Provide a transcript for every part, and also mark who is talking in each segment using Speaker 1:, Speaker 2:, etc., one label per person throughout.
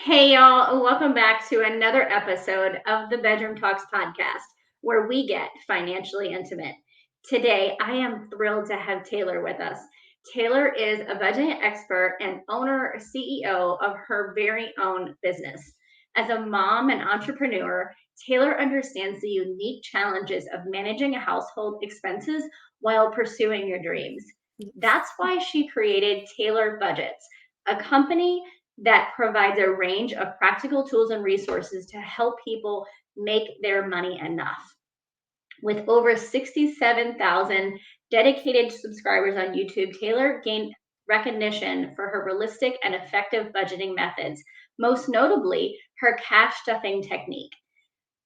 Speaker 1: Hey, y'all, welcome back to another episode of the Bedroom Talks podcast, where we get financially intimate. Today, I am thrilled to have Taylor with us. Taylor is a budgeting expert and owner, CEO of her very own business. As a mom and entrepreneur, Taylor understands the unique challenges of managing a household expenses while pursuing your dreams. That's why she created Taylor Budgets, a company that provides a range of practical tools and resources to help people make their money enough. With over 67,000 dedicated subscribers on YouTube, Taylor gained recognition for her realistic and effective budgeting methods, most notably her cash stuffing technique.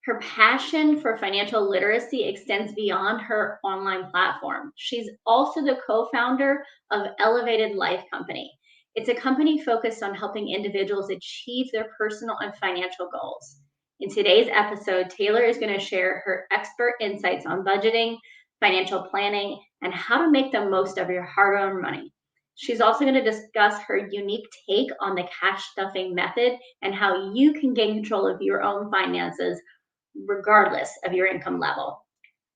Speaker 1: Her passion for financial literacy extends beyond her online platform. She's also the co founder of Elevated Life Company. It's a company focused on helping individuals achieve their personal and financial goals. In today's episode, Taylor is going to share her expert insights on budgeting, financial planning, and how to make the most of your hard earned money. She's also going to discuss her unique take on the cash stuffing method and how you can gain control of your own finances regardless of your income level.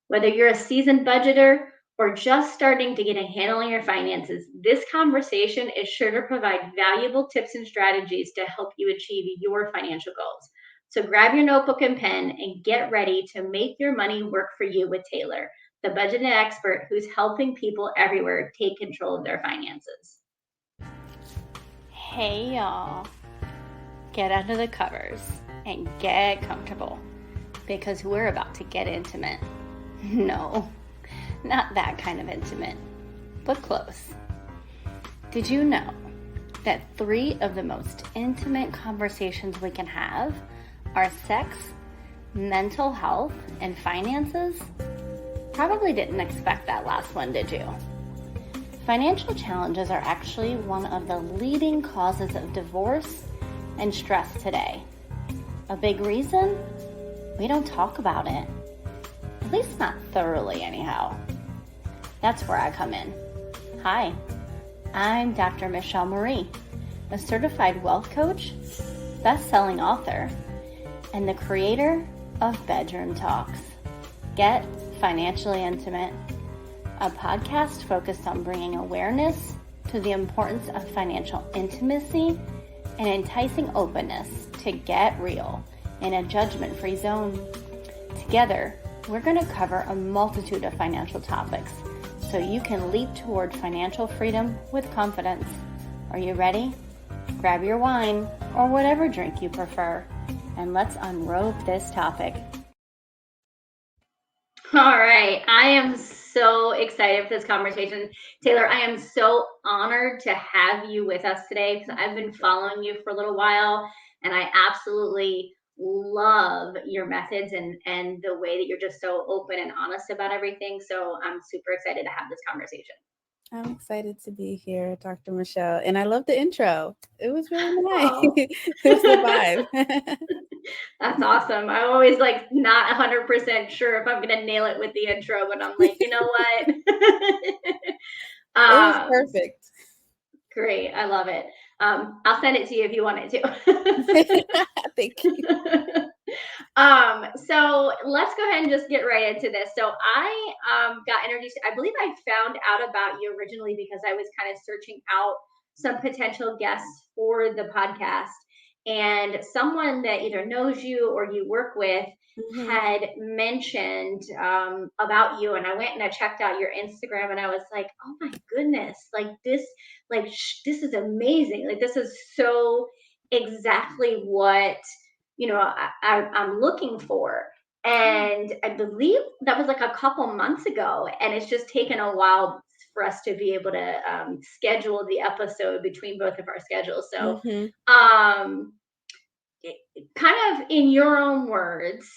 Speaker 1: Whether you're a seasoned budgeter or just starting to get a handle on your finances, this conversation is sure to provide valuable tips and strategies to help you achieve your financial goals. So grab your notebook and pen and get ready to make your money work for you with Taylor, the budgeting expert who's helping people everywhere take control of their finances. Hey, y'all. Get under the covers and get comfortable, because we're about to get intimate. No, not that kind of intimate, but close. Did you know that 3 of the most intimate conversations we can have are sex, mental health, and finances? Probably didn't expect that last one, did you? Financial challenges are actually one of the leading causes of divorce and stress today. A big reason? We don't talk about it. At least not thoroughly, anyhow. That's where I come in. Hi, I'm Dr. Michelle Marie, a certified wealth coach, best-selling author, and the creator of Bedroom Talks. Get Financially Intimate, a podcast focused on bringing awareness to the importance of financial intimacy and enticing openness to get real in a judgment-free zone. Together, we're going to cover a multitude of financial topics so you can leap toward financial freedom with confidence. Are you ready? Grab your wine or whatever drink you prefer, and let's unrobe this topic. All right. I am so excited for this conversation. Taylor, I am so honored to have you with us today because I've been following you for a little while, and I absolutely love your methods and the way that you're just so open and honest about everything. So I'm super excited to have this conversation.
Speaker 2: I'm excited to be here, Dr. Michelle. And I love the intro. It was really nice.
Speaker 1: Oh.
Speaker 2: It was the vibe.
Speaker 1: That's awesome. I'm always like not 100% sure if I'm going to nail it with the intro, but I'm like, you know what?
Speaker 2: It was perfect.
Speaker 1: Great. I love it. I'll send it to you if you want it to.
Speaker 2: Thank you.
Speaker 1: So let's go ahead and just get right into this. So I got introduced, I believe I found out about you originally because I was kind of searching out some potential guests for the podcast. And someone that either knows you or you work with had mentioned about you, and I went and I checked out your Instagram, and I was like, oh my goodness, this is amazing. Like, this is so exactly what I'm looking for. And I believe that was like a couple months ago, and it's just taken a while for us to be able to schedule the episode between both of our schedules. So, kind of in your own words,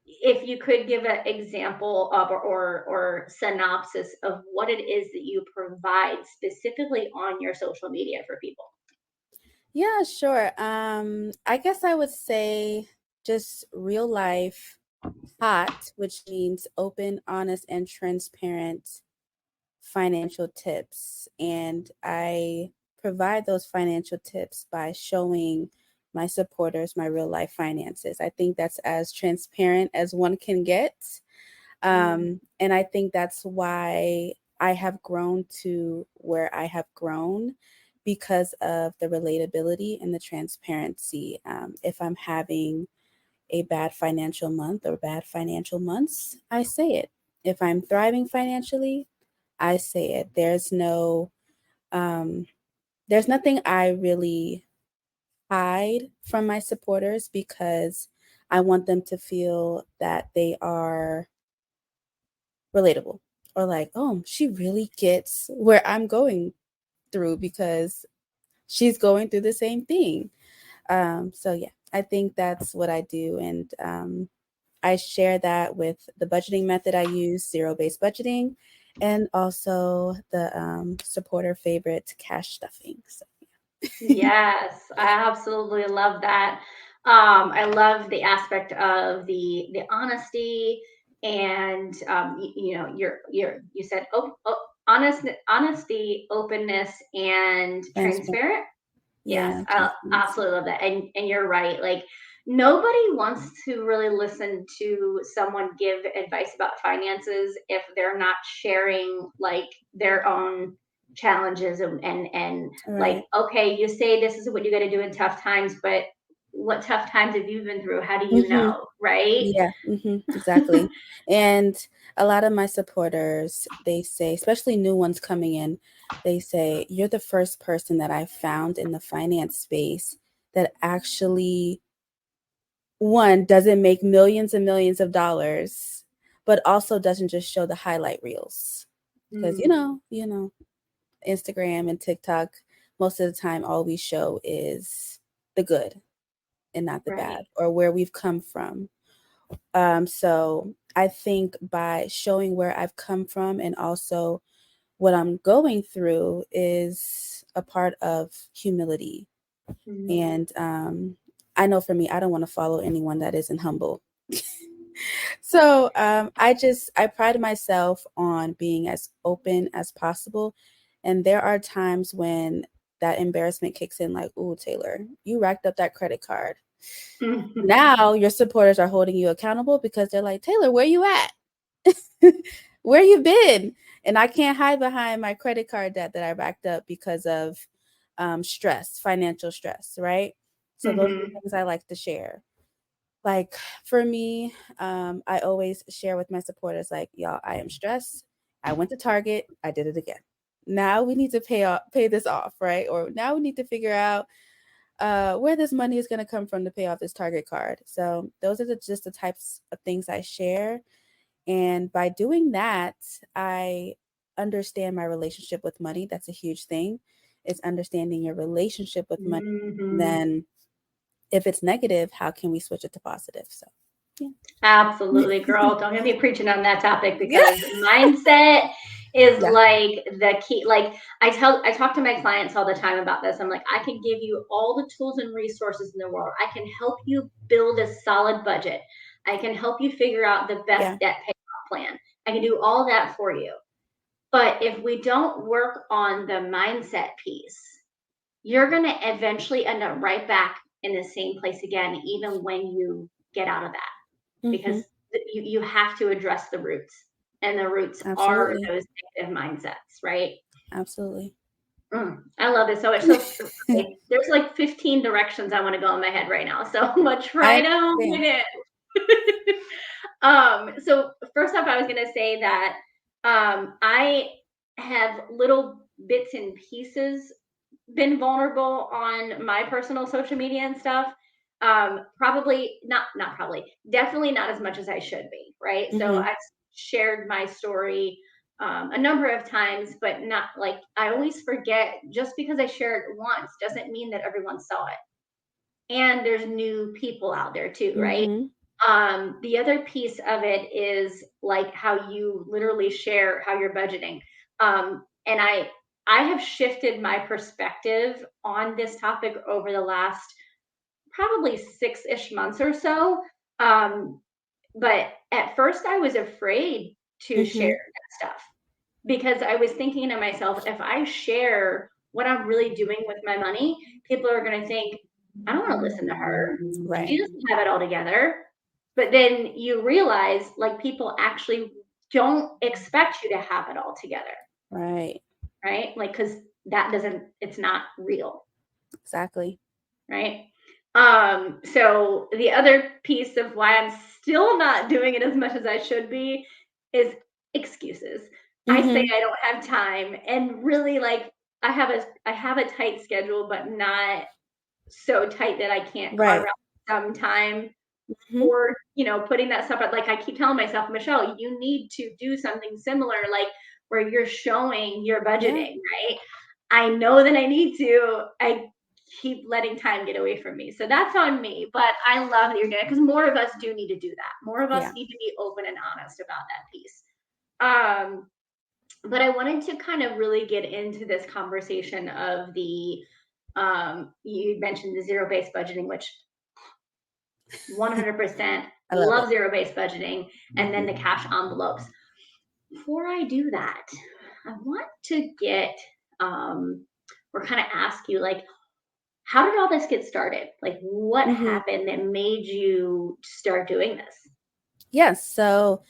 Speaker 1: if you could give an example of or synopsis of what it is that you provide specifically on your social media for people.
Speaker 2: Yeah, sure. I guess I would say just real life hot, which means open, honest, and transparent financial tips. And I provide those financial tips by showing my supporters my real life finances. I think that's as transparent as one can get. And I think that's why I have grown to where I have grown, because of the relatability and the transparency. If I'm having a bad financial month or bad financial months, I say it. If I'm thriving financially, I say it. Um, there's nothing I really hide from my supporters, because I want them to feel that they are relatable, or like, oh, she really gets where I'm going through because she's going through the same thing. So yeah, I think that's what I do. And I share that with the budgeting method I use, zero-based budgeting, and also the supporter favorite, cash stuffing. So
Speaker 1: Yes, I absolutely love that. I love the aspect of the honesty and you know you said honesty, openness, and
Speaker 2: transparent.
Speaker 1: transparent. Yes,
Speaker 2: Yeah,
Speaker 1: I
Speaker 2: transparency.
Speaker 1: absolutely love that. And you're right. Like nobody wants to really listen to someone give advice about finances if they're not sharing like their own challenges and like,
Speaker 2: Right.
Speaker 1: okay, you say this is what you got to do in tough times, but what tough times have you been through? How do you
Speaker 2: Mm-hmm.
Speaker 1: know, right?
Speaker 2: Yeah, exactly. And a lot of my supporters, they say, especially new ones coming in, they say, you're the first person that I found in the finance space that actually, one, doesn't make millions and millions of dollars, but also doesn't just show the highlight reels. Because,
Speaker 1: Mm,
Speaker 2: Instagram and TikTok, most of the time, all we show is the good and not the bad,
Speaker 1: right.
Speaker 2: or where we've come from. So I think by showing where I've come from and also what I'm going through is a part of humility.
Speaker 1: Mm,
Speaker 2: And I know for me, I don't want to follow anyone that isn't humble. So I pride myself on being as open as possible. And there are times when that embarrassment kicks in, like, "Ooh, Taylor, you racked up that credit card."
Speaker 1: mm.
Speaker 2: Now your supporters are holding you accountable because they're like, "Taylor, where you at? Where you been?" And I can't hide behind my credit card debt that I racked up because of stress, financial stress, right? So those are the
Speaker 1: Hmm.
Speaker 2: things I like to share. Like for me, I always share with my supporters, like, y'all, I am stressed. I went to Target. I did it again. Now we need to pay this off, right? Or now we need to figure out where this money is going to come from to pay off this Target card. So those are just the types of things I share. And by doing that, I understand my relationship with money. That's a huge thing. It's understanding your relationship with money.
Speaker 1: Hmm.
Speaker 2: Then if it's negative, how can we switch it to positive? So yeah.
Speaker 1: Absolutely, girl. Don't get me preaching on that topic
Speaker 2: Yeah.
Speaker 1: because mindset is
Speaker 2: Yeah.
Speaker 1: like the key. Like I talk to my clients all the time about this. I'm like, I can give you all the tools and resources in the world. I can help you build a solid budget. I can help you figure out the best
Speaker 2: Yeah.
Speaker 1: debt payoff plan. I can do all that for you. But if we don't work on the mindset piece, you're going to eventually end up right back in the same place again, even when you get out of that because
Speaker 2: Mm-hmm.
Speaker 1: you have to address the roots, and the roots are
Speaker 2: Absolutely.
Speaker 1: those negative mindsets, right?
Speaker 2: Absolutely.
Speaker 1: I love it so much. So okay, there's like 15 directions I want to go in my head right now, so I'm gonna
Speaker 2: I
Speaker 1: try to hone
Speaker 2: understand.
Speaker 1: it in. So first off, I was gonna say that I have little bits and pieces been vulnerable on my personal social media and stuff. Probably not probably, definitely not as much as I should be, right? So
Speaker 2: Mm-hmm.
Speaker 1: I've shared my story a number of times, but not like I always forget just because I shared it once doesn't mean that everyone saw it. And there's new people out there too, right?
Speaker 2: Mm-hmm.
Speaker 1: The other piece of it is like how you literally share how you're budgeting. And I have shifted my perspective on this topic over the last probably 6-ish months or so. Um, but at first I was afraid to share
Speaker 2: Mm-hmm.
Speaker 1: that stuff because I was thinking to myself, if I share what I'm really doing with my money, people are going to think, I don't want to listen to her.
Speaker 2: Right.
Speaker 1: She doesn't have it all together. But then you realize like people actually don't expect you to have it all together,
Speaker 2: Right.
Speaker 1: right? Like, because it's not real,
Speaker 2: Exactly.
Speaker 1: right? So the other piece of why I'm still not doing it as much as I should be is excuses. I say
Speaker 2: Mm-hmm.
Speaker 1: I don't have time, and really, like, I have a tight schedule, but not so tight that I can't carve
Speaker 2: Right.
Speaker 1: out some time
Speaker 2: Mm-hmm.
Speaker 1: for, putting that stuff out. Like, I keep telling myself, Michelle, you need to do something similar, like where you're showing your
Speaker 2: Yeah.
Speaker 1: budgeting, right? I know that I need to. I keep letting time get away from me. So that's on me. But I love that you're doing it, because more of us do need to do that. More of us
Speaker 2: Yeah.
Speaker 1: need to be open and honest about that piece. Um, but I wanted to kind of really get into this conversation of you mentioned the zero based budgeting, which 100%
Speaker 2: I love
Speaker 1: love
Speaker 2: it.
Speaker 1: zero based budgeting, and then the cash envelopes. Before I do that, I want to or kind of ask you, like, how did all this get started? Like, what
Speaker 2: Mm-hmm.
Speaker 1: happened that made you start doing this?
Speaker 2: Yes. So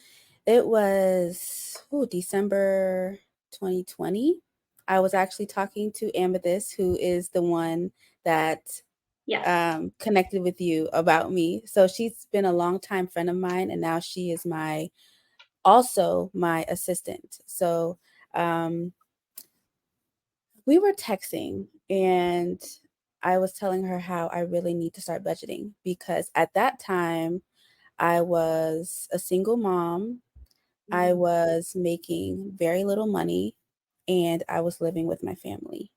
Speaker 2: it was December 2020. I was actually talking to Amethyst, who is the one that
Speaker 1: Yes.
Speaker 2: connected with you about me. So she's been a longtime friend of mine, and now she is also my assistant. So um, we were texting, and I was telling her how I really need to start budgeting because at that time I was a single mom. I was making very little money, and I was living with my family.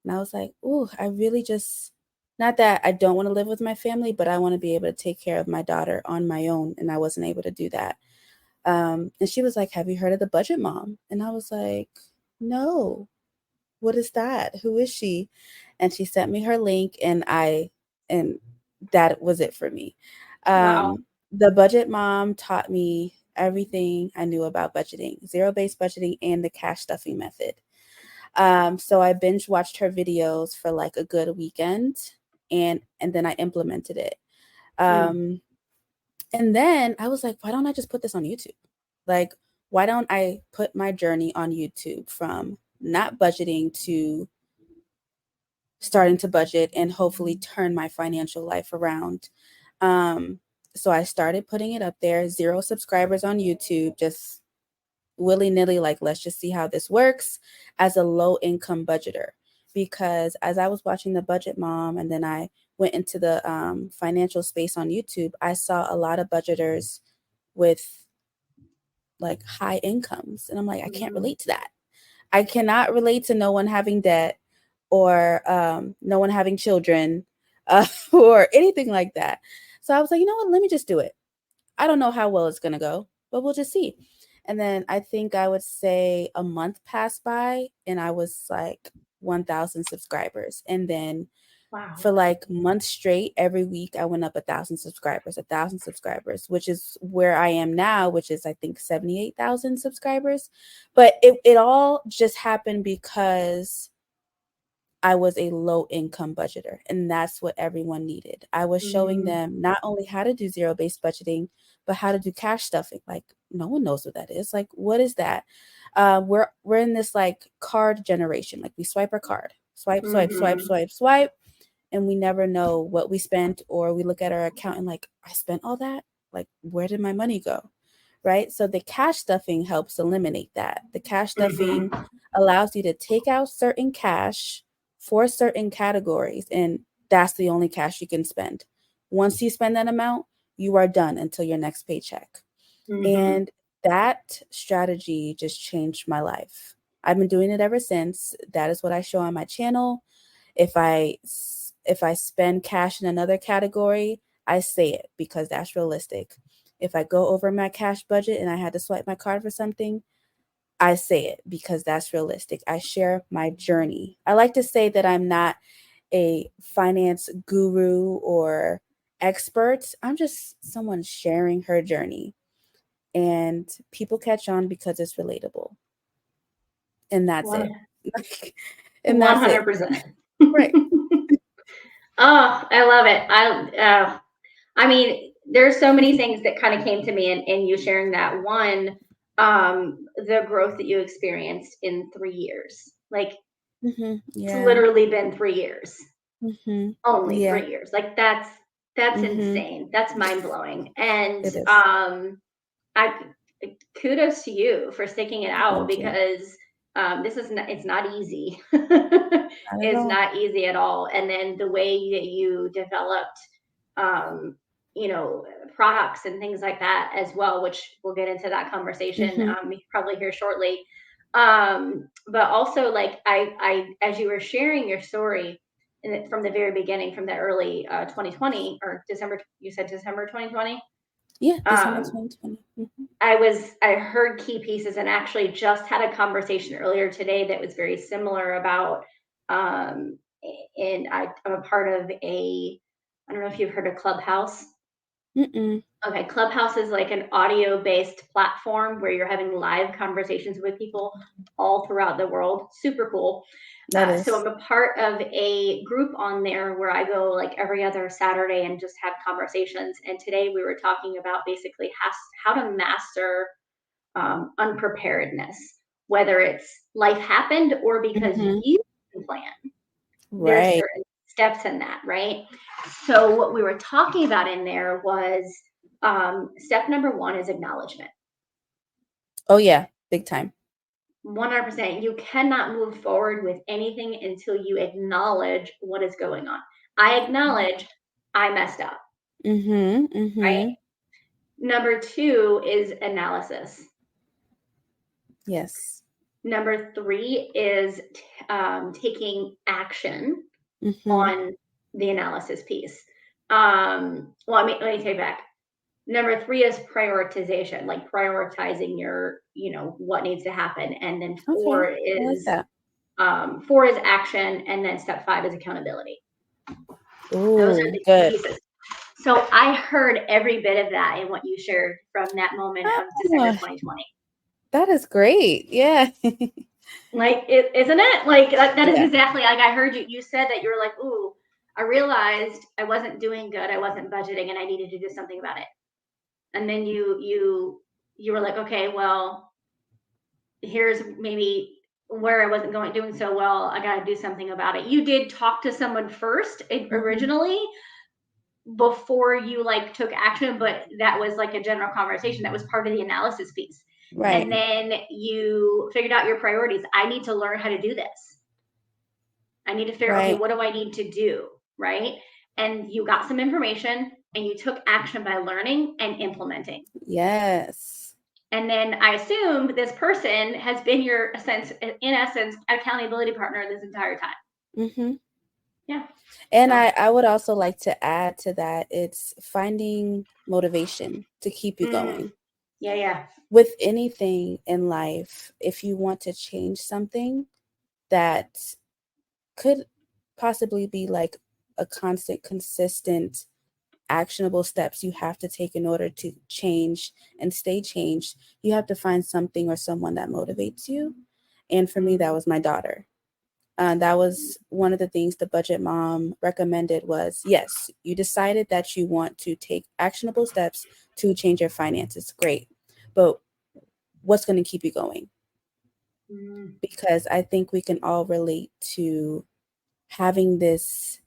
Speaker 2: And I was like, "Ooh, I really just not that I don't want to live with my family, but I want to be able to take care of my daughter on my own." And I wasn't able to do that. And she was like, "Have you heard of the Budget Mom?" And I was like, "No, what is that? Who is she?" And she sent me her link, and that was it for me.
Speaker 1: Wow.
Speaker 2: The Budget Mom taught me everything I knew about budgeting, zero-based budgeting, and the cash stuffing method. So I binge watched her videos for like a good weekend, and then I implemented it.
Speaker 1: Mm.
Speaker 2: Um, and then I was like, why don't I just put this on YouTube? Like, why don't I put my journey on YouTube from not budgeting to starting to budget and hopefully turn my financial life around? Um, so I started putting it up there, 0 subscribers on YouTube, just willy-nilly, like, let's just see how this works as a low income budgeter. Because as I was watching the Budget Mom, and then I went into the financial space on YouTube, I saw a lot of budgeters with like high incomes, and I'm like, I can't
Speaker 1: Mm.
Speaker 2: relate to that. I cannot relate to no one having debt, or no one having children, or anything like that. So I was like, you know what, let me just do it. I don't know how well it's going to go, but we'll just see. And then I think I would say a month passed by, and I was like 1,000 subscribers. And then
Speaker 1: Wow.
Speaker 2: for like months straight, every week I went up 1,000 subscribers, which is where I am now, which is I think 78,000 subscribers. But it all just happened because I was a low income budgeter, and that's what everyone needed. I was showing
Speaker 1: Mm.
Speaker 2: them not only how to do zero based budgeting, but how to do cash stuffing. Like, no one knows what that is. Like, what is that? We're in this like card generation. Like, we swipe our card, swipe, swipe, swipe,
Speaker 1: Mm-hmm.
Speaker 2: swipe, swipe, and we never know what we spent, or we look at our account and like, I spent all that. Like, where did my money go? Right? So the cash stuffing helps eliminate that. The cash stuffing
Speaker 1: Mm-hmm.
Speaker 2: allows you to take out certain cash for certain categories, and that's the only cash you can spend. Once you spend that amount, you are done until your next paycheck.
Speaker 1: Mm-hmm.
Speaker 2: And that strategy just changed my life. I've been doing it ever since. That is what I show on my channel. If I spend cash in another category, I say it because that's realistic. If I go over my cash budget and I had to swipe my card for something, I say it because that's realistic. I share my journey. I like to say that I'm not a finance guru or expert. I'm just someone sharing her journey, and people catch on because it's relatable. And that's it.
Speaker 1: One
Speaker 2: And
Speaker 1: one
Speaker 2: that's
Speaker 1: hundred
Speaker 2: it.
Speaker 1: percent.
Speaker 2: Right.
Speaker 1: Oh, I love it. I mean, there's so many things that kind of came to me in you sharing that. One, the growth that you experienced in 3 years. Like it's
Speaker 2: Yeah.
Speaker 1: literally been 3 years. Only
Speaker 2: Yeah.
Speaker 1: 3 years. Like that's
Speaker 2: Mm-hmm.
Speaker 1: insane. That's mind blowing. And
Speaker 2: It is.
Speaker 1: I kudos to you for sticking it out
Speaker 2: Thank you.
Speaker 1: because this is not, it's not easy.
Speaker 2: Not at
Speaker 1: It's
Speaker 2: all.
Speaker 1: not easy at all. And then the way that you developed, um, you know, products and things like that as well, which we'll get into that conversation
Speaker 2: Mm-hmm.
Speaker 1: probably here shortly. But also, like as you were sharing your story from the very beginning, from the early 2020 or December, you said December 2020.
Speaker 2: Yeah, December
Speaker 1: Um,
Speaker 2: 2020. Mm-hmm.
Speaker 1: I heard key pieces and actually just had a conversation earlier today that was very similar about um and I'm a part of I don't know if you've heard of Clubhouse.
Speaker 2: Mm-mm.
Speaker 1: Okay, Clubhouse is like an audio based platform where you're having live conversations with people all throughout the world. Super cool.
Speaker 2: That
Speaker 1: So
Speaker 2: is.
Speaker 1: I'm a part of a group on there where I go like every other Saturday and just have conversations. And today we were talking about basically how to master unpreparedness, whether it's life happened or because
Speaker 2: Mm-hmm.
Speaker 1: you didn't plan. There's
Speaker 2: Right.
Speaker 1: certain steps in that, right? So what we were talking about in there was step number one is acknowledgement.
Speaker 2: Oh yeah, big time.
Speaker 1: 100%. You cannot move forward with anything until you acknowledge what is going on. I acknowledge I messed up,
Speaker 2: Mm-hmm.
Speaker 1: right?
Speaker 2: Mm-hmm.
Speaker 1: Number two is analysis.
Speaker 2: Yes.
Speaker 1: Number three is taking action
Speaker 2: Mm-hmm.
Speaker 1: on the analysis piece. Well, let me take back. Number three is prioritization, like prioritizing your, what needs to happen. And then
Speaker 2: Okay. I like that.
Speaker 1: four is action. And then step five is accountability. Those are
Speaker 2: Ooh,
Speaker 1: the key
Speaker 2: good.
Speaker 1: pieces. So I heard every bit of that in what you shared from that moment of December
Speaker 2: Oh,
Speaker 1: 2020.
Speaker 2: that is great. Yeah.
Speaker 1: Like, isn't it? Like that is
Speaker 2: Yeah.
Speaker 1: exactly like I heard you. You said that you were like, "Ooh, I realized I wasn't doing good. I wasn't budgeting, and I needed to do something about it." And then you were like, "Okay, well, here's maybe where I wasn't doing so well. I got to do something about it." You did talk to someone first
Speaker 2: Mm-hmm.
Speaker 1: originally before you like took action, but that was like a general conversation. That was part of the analysis piece.
Speaker 2: Right.
Speaker 1: And then you figured out your priorities. I need to learn how to do this. I need to figure, okay,
Speaker 2: Right.
Speaker 1: what do I need to do? Right. And you got some information and you took action by learning and implementing.
Speaker 2: Yes.
Speaker 1: And then I assume this person has been your in essence, accountability partner this entire time.
Speaker 2: Mm-hmm.
Speaker 1: Yeah.
Speaker 2: And
Speaker 1: So,
Speaker 2: I would also like to add to that, it's finding motivation to keep you
Speaker 1: mm,
Speaker 2: going.
Speaker 1: yeah, yeah.
Speaker 2: With anything in life, if you want to change something that could possibly be like a constant, consistent, actionable steps you have to take in order to change and stay changed, you have to find something or someone that motivates you. And for me, that
Speaker 1: Mm,
Speaker 2: was my daughter. That was one of the things the budget mom recommended was, yes, you decided that you want to take actionable steps to change your finances. Great. But what's going to keep you going?
Speaker 1: mm,
Speaker 2: Because I think we can all relate to having this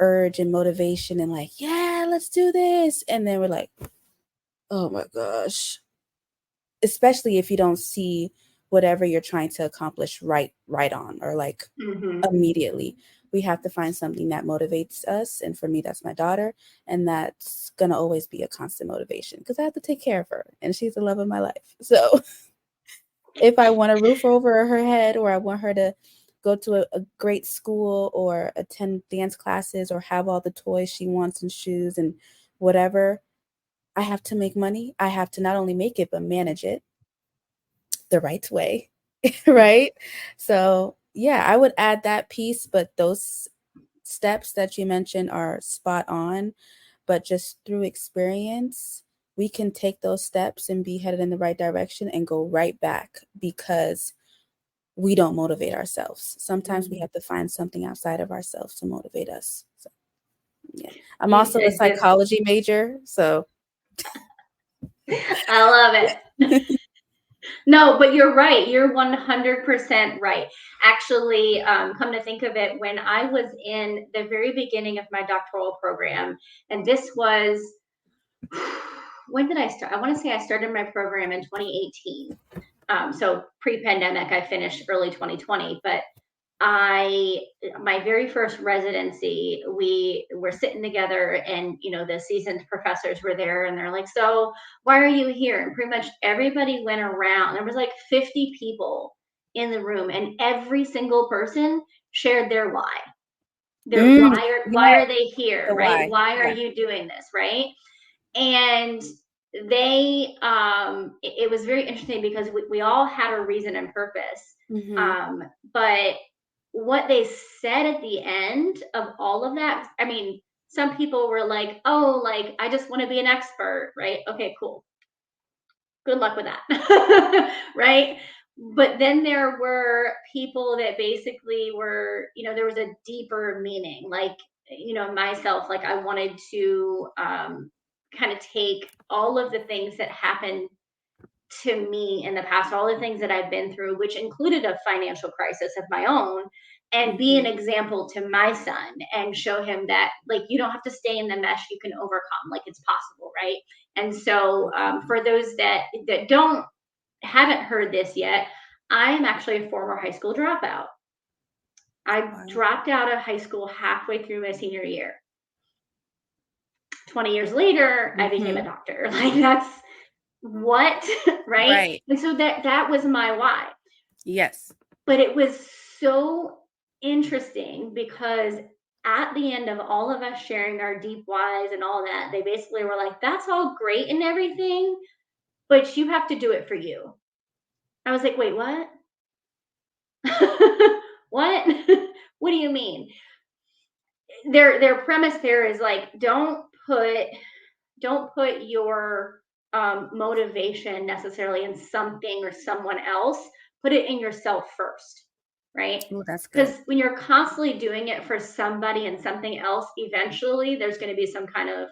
Speaker 2: urge and motivation and like, yeah, let's do this. And then we're like, oh my gosh. Especially if you don't see whatever you're trying to accomplish right on or like
Speaker 1: mm-hmm.
Speaker 2: immediately. We have to find something that motivates us. And for me, that's my daughter. And that's going to always be a constant motivation because I have to take care of her and she's the love of my life. So if I want a roof over her head or I want her to go to a great school or attend dance classes or have all the toys she wants and shoes and whatever, I have to make money. I have to not only make it, but manage it the right way. Right? So, yeah, I would add that piece, but those steps that you mentioned are spot on. But just through experience, we can take those steps and be headed in the right direction and go right back because we don't motivate ourselves. Sometimes we
Speaker 1: Mm.
Speaker 2: have to find something outside of ourselves to motivate us. So. Yeah. I'm also a psychology major, so
Speaker 1: I love it. No, but you're right. You're 100% right. Actually, come to think of it, when I was in the very beginning of my doctoral program, and this was, when did I start? I want to say I started my program in 2018. So pre-pandemic, I finished early 2020, but my very first residency, we were sitting together, and the seasoned professors were there, and they're like, so why are you here? And pretty much everybody went around. There was like 50 people in the room, and every single person shared their why. Their
Speaker 2: mm,
Speaker 1: why
Speaker 2: yeah,
Speaker 1: are they here,
Speaker 2: the
Speaker 1: right?
Speaker 2: why.
Speaker 1: Why are
Speaker 2: Yeah.
Speaker 1: you doing this, right? And it was very interesting because we all had a reason and purpose.
Speaker 2: Mm-hmm.
Speaker 1: But what they said at the end of all of that, I mean, some people were like, oh, like, I just want to be an expert, right? Okay, cool. Good luck with that. Right? But then there were people that basically were, there was a deeper meaning. Like, myself, like, I wanted to kind of take all of the things that happened to me in the past, all the things that I've been through, which included a financial crisis of my own, and be an
Speaker 2: Mm-hmm.
Speaker 1: example to my son and show him that, like, you don't have to stay in the mesh, you can overcome, like, it's possible, right? And so, for those that don't haven't heard this yet, I am actually a former high school dropout. I
Speaker 2: Wow.
Speaker 1: dropped out of high school halfway through my senior year. 20 years later, I became a
Speaker 2: Mm-hmm.
Speaker 1: doctor. Like, that's what, right?
Speaker 2: Right.
Speaker 1: And so that was my why.
Speaker 2: Yes.
Speaker 1: But it was so interesting because at the end of all of us sharing our deep whys and all that, they basically were like, that's all great and everything, but you have to do it for you. I was like, wait, what? What? What do you mean? Their premise there is like, don't put your motivation necessarily in something or someone else. Put it in yourself first, right?
Speaker 2: Oh, that's good.
Speaker 1: Because when you're constantly doing it for somebody and something else, eventually there's going to be some kind of,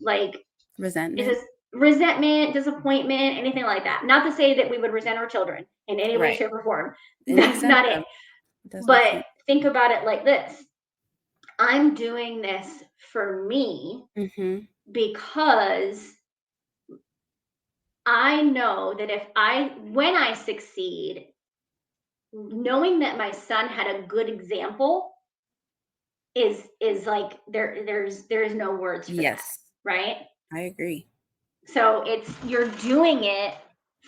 Speaker 1: like, is
Speaker 2: Resentment.
Speaker 1: this resentment, disappointment, anything like that. Not to say that we would resent our children in any way,
Speaker 2: Right.
Speaker 1: shape, or form.
Speaker 2: It makes
Speaker 1: That's
Speaker 2: sense
Speaker 1: not it.
Speaker 2: though. It does make
Speaker 1: But
Speaker 2: sense.
Speaker 1: think about it like this: I'm doing this for me
Speaker 2: Mm-hmm.
Speaker 1: because I know that when I succeed, knowing that my son had a good example is like, there's no words for that,
Speaker 2: Yes,
Speaker 1: right?
Speaker 2: I agree.
Speaker 1: So you're doing it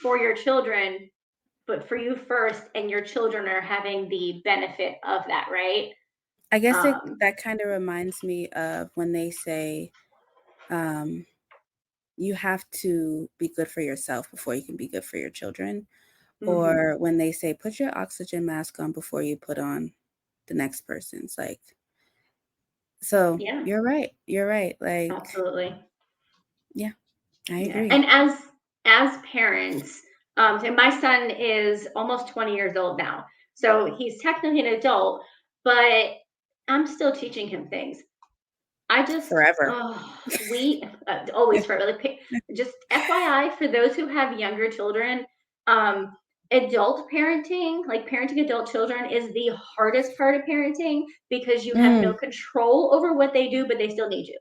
Speaker 1: for your children, but for you first, and your children are having the benefit of that, right?
Speaker 2: I guess
Speaker 1: Um,
Speaker 2: that kind of reminds me of when they say, um, you have to be good for yourself before you can be good for your children.
Speaker 1: mhm.
Speaker 2: Or when they say, put your oxygen mask on before you put on the next person's. Like, so
Speaker 1: Yeah,
Speaker 2: you're right. You're right. Like,
Speaker 1: absolutely.
Speaker 2: yeah, I
Speaker 1: Yeah,
Speaker 2: agree.
Speaker 1: and as parents, and my son is almost 20 years old now, so he's technically an adult, but I'm still teaching him things. I just,
Speaker 2: Forever.
Speaker 1: oh, we always forever. Like, just FYI for those who have younger children, adult parenting, like parenting adult children, is the hardest part of parenting because you have no
Speaker 2: Mm.
Speaker 1: control over what they do, but they still need you.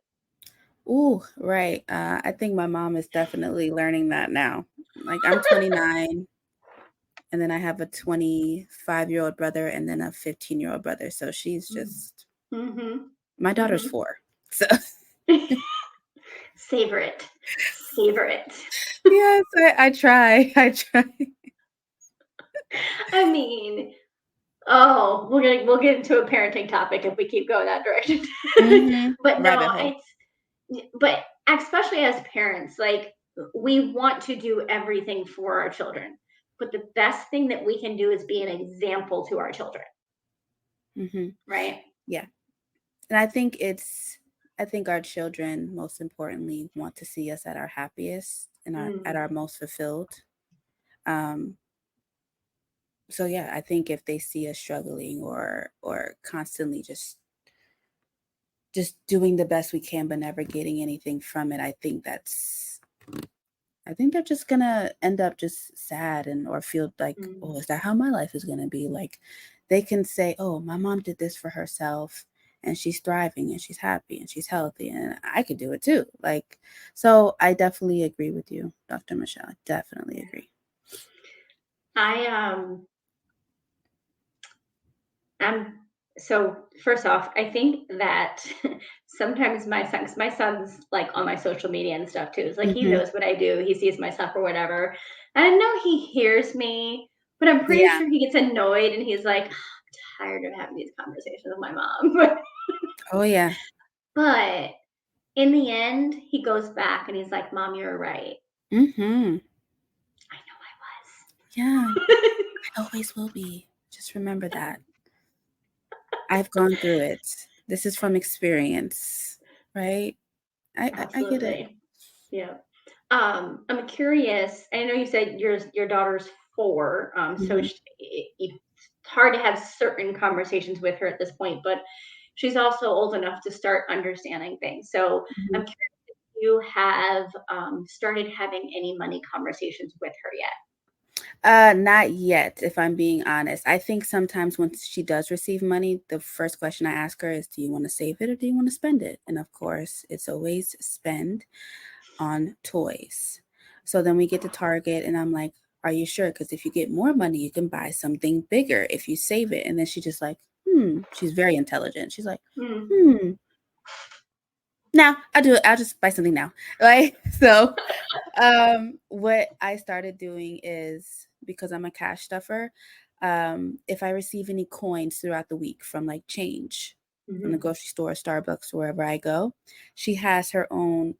Speaker 2: Ooh, right. I think my mom is definitely learning that now. Like, I'm 29, and then I have a 25-year-old brother and then a 15-year-old brother. So she's just,
Speaker 1: Mm-hmm.
Speaker 2: my daughter's
Speaker 1: Mm-hmm.
Speaker 2: 4. So
Speaker 1: Savor it. Savor it.
Speaker 2: yes, I try. I try.
Speaker 1: I mean, oh, we'll get into a parenting topic if we keep going that direction.
Speaker 2: Mhm.
Speaker 1: But
Speaker 2: Rabbit
Speaker 1: no,
Speaker 2: hole.
Speaker 1: but especially as parents, like, we want to do everything for our children. But the best thing that we can do is be an example to our children,
Speaker 2: Mhm.
Speaker 1: right?
Speaker 2: Yeah. And I think our children, most importantly, want to see us at our happiest and at our
Speaker 1: Mm.
Speaker 2: most fulfilled. Um, so yeah, I think if they see us struggling or constantly just just doing the best we can, but never getting anything from it. I think they're just gonna end up just sad and or feel like, oh, is that how my life is gonna be? Like they can say, oh, my mom did this for herself and she's thriving and she's happy and she's healthy and I could do it too. Like, so I definitely agree with you, Dr. Michelle. I definitely agree.
Speaker 1: So first off, I think that sometimes my son's like on my social media and stuff too. It's like he
Speaker 2: Mm-hmm.
Speaker 1: knows what I do. He sees my stuff or whatever. And I know he hears me, but I'm pretty
Speaker 2: Yeah.
Speaker 1: sure he gets annoyed and he's like, I'm tired of having these conversations with my mom.
Speaker 2: Oh yeah.
Speaker 1: But in the end, he goes back and he's like, Mom, you're right.
Speaker 2: Mm-hmm.
Speaker 1: I know
Speaker 2: Yeah.
Speaker 1: I was.
Speaker 2: I always will be. Just remember that. I've gone through it. This is from experience, right? I get it.
Speaker 1: Absolutely. Yeah. I'm curious. I know you said your daughter's 4, so
Speaker 2: Mm-hmm.
Speaker 1: it's hard to have certain conversations with her at this point, but she's also old enough to start understanding things. So
Speaker 2: Mm-hmm.
Speaker 1: I'm curious if you have started having any money conversations with her yet.
Speaker 2: Not yet, if I'm being honest. I think sometimes when she does receive money, the first question I ask her is, do you want to save it or do you want to spend it? And of course, it's always spend on toys. So then we get to Target and I'm like, are you sure? Because if you get more money, you can buy something bigger if you save it. And then she just like, she's very intelligent. She's like,
Speaker 1: Mm,
Speaker 2: hmm, now I'll do it. I'll just buy something now. Right. So what I started doing is, because I'm a cash stuffer, if I receive any coins throughout the week from like change from the
Speaker 1: mhm.
Speaker 2: grocery store, Starbucks, wherever I go, she has her own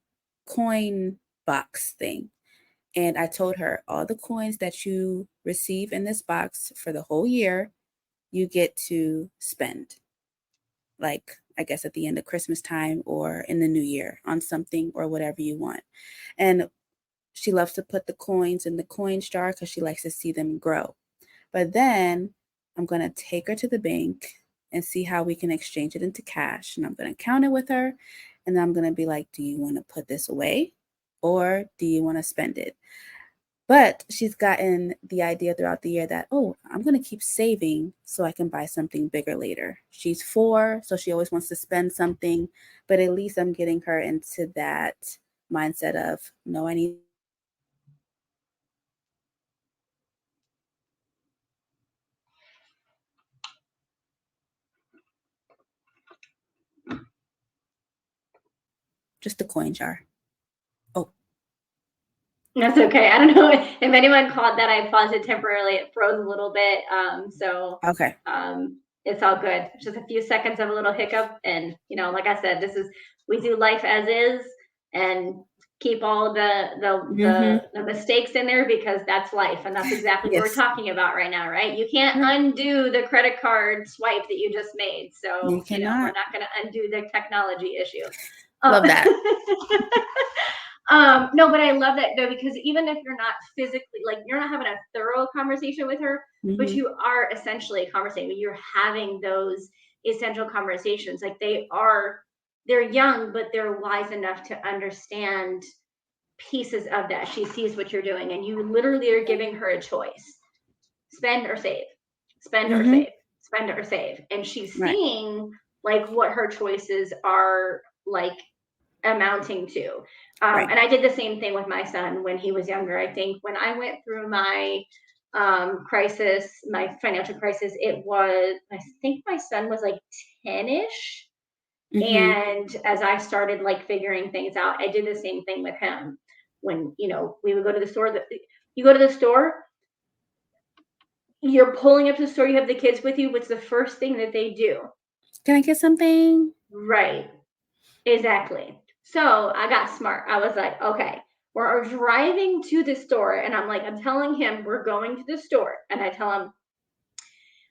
Speaker 2: coin box thing. And I told her, all the coins that you receive in this box for the whole year, you get to spend. Like, I guess at the end of Christmas time or in the new year on something or whatever you want. And she loves to put the coins in the coin jar because she likes to see them grow. But then I'm going to take her to the bank and see how we can exchange it into cash. And I'm going to count it with her. And then I'm going to be like, do you want to put this away or do you want to spend it? But she's gotten the idea throughout the year that, oh, I'm going to keep saving so I can buy something bigger later. She's 4, so she always wants to spend something. But at least I'm getting her into that mindset of, no, I need just a coin jar. Oh,
Speaker 1: That's okay. I don't know if anyone caught that. I paused it temporarily. It froze a little bit.
Speaker 2: okay.
Speaker 1: It's all good. Just a few seconds of a little hiccup. And, like I said, we do life as is and keep all
Speaker 2: Mm-hmm.
Speaker 1: the mistakes in there because that's life. And that's exactly what we're
Speaker 2: Yes,
Speaker 1: talking about right now, right? You can't
Speaker 2: right.
Speaker 1: undo the credit card swipe that you just made.
Speaker 2: You
Speaker 1: So, we're
Speaker 2: cannot.
Speaker 1: not going to undo the technology issue. Uh,
Speaker 2: Love that.
Speaker 1: no, but I love that though, because even if you're not physically, like you're not having a thorough conversation with her, but
Speaker 2: Mm-hmm.
Speaker 1: you are essentially conversating. You're having those essential conversations. Like they're young, but they're wise enough to understand pieces of that. She sees what you're doing, and you literally are giving her a choice: spend or save, spend or
Speaker 2: Mm-hmm.
Speaker 1: save, spend or save. And she's
Speaker 2: Right.
Speaker 1: seeing like what her choices are like amounting to.
Speaker 2: Right.
Speaker 1: And I did the same thing with my son when he was younger. I think when I went through my crisis, my financial crisis, I think my son was like 10-ish.
Speaker 2: Mm-hmm.
Speaker 1: And as I started like figuring things out, I did the same thing with him. When, we would go to the store, you go to the store, you're pulling up to the store, you have the kids with you. What's the first thing that they do?
Speaker 2: Can I get something?
Speaker 1: Right. Exactly. So I got smart. I was like, okay, we're driving to the store. And I'm telling him we're going to the store. And I tell him,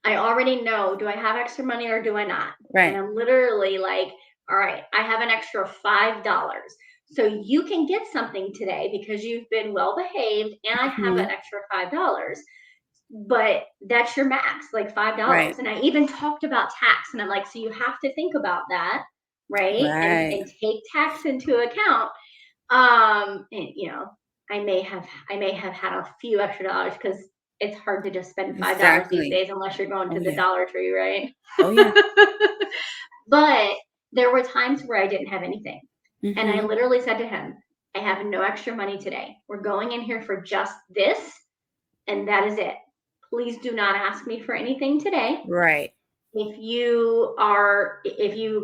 Speaker 1: I already know, do I have extra money or do I not? And
Speaker 2: Right.
Speaker 1: I'm literally like, all right, I have an extra $5. So you can get something today because you've been well behaved and I have
Speaker 2: Mm-hmm.
Speaker 1: an extra $5. But that's your max, like
Speaker 2: Right.
Speaker 1: $5. And I even talked about tax. And I'm like, so you have to think about that right?
Speaker 2: Right.
Speaker 1: And take tax into account. And I may have had a few extra dollars because it's hard to just spend $5 these
Speaker 2: Exactly.
Speaker 1: days unless you're going
Speaker 2: Oh
Speaker 1: to the
Speaker 2: yeah.
Speaker 1: Dollar Tree, right?
Speaker 2: Oh yeah.
Speaker 1: But there were times where I didn't have anything. And I
Speaker 2: Mm-hmm.
Speaker 1: literally said to him, I have no extra money today. We're going in here for just this, and that is it. Please do not ask me for anything today.
Speaker 2: Right.
Speaker 1: If you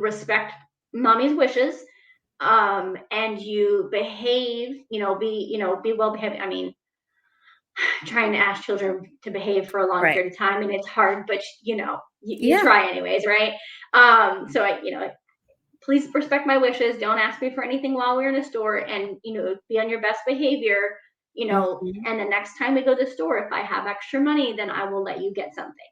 Speaker 1: respect mommy's wishes, and you behave, be well behaved. I mean, trying to ask children to behave for a long
Speaker 2: Right.
Speaker 1: period of time, and it's hard, but you
Speaker 2: Yeah.
Speaker 1: try anyways, right? So please respect my wishes. Don't ask me for anything while we're in the store, and be on your best behavior.
Speaker 2: Mm-hmm.
Speaker 1: And the next time we go to the store, if I have extra money, then I will let you get something,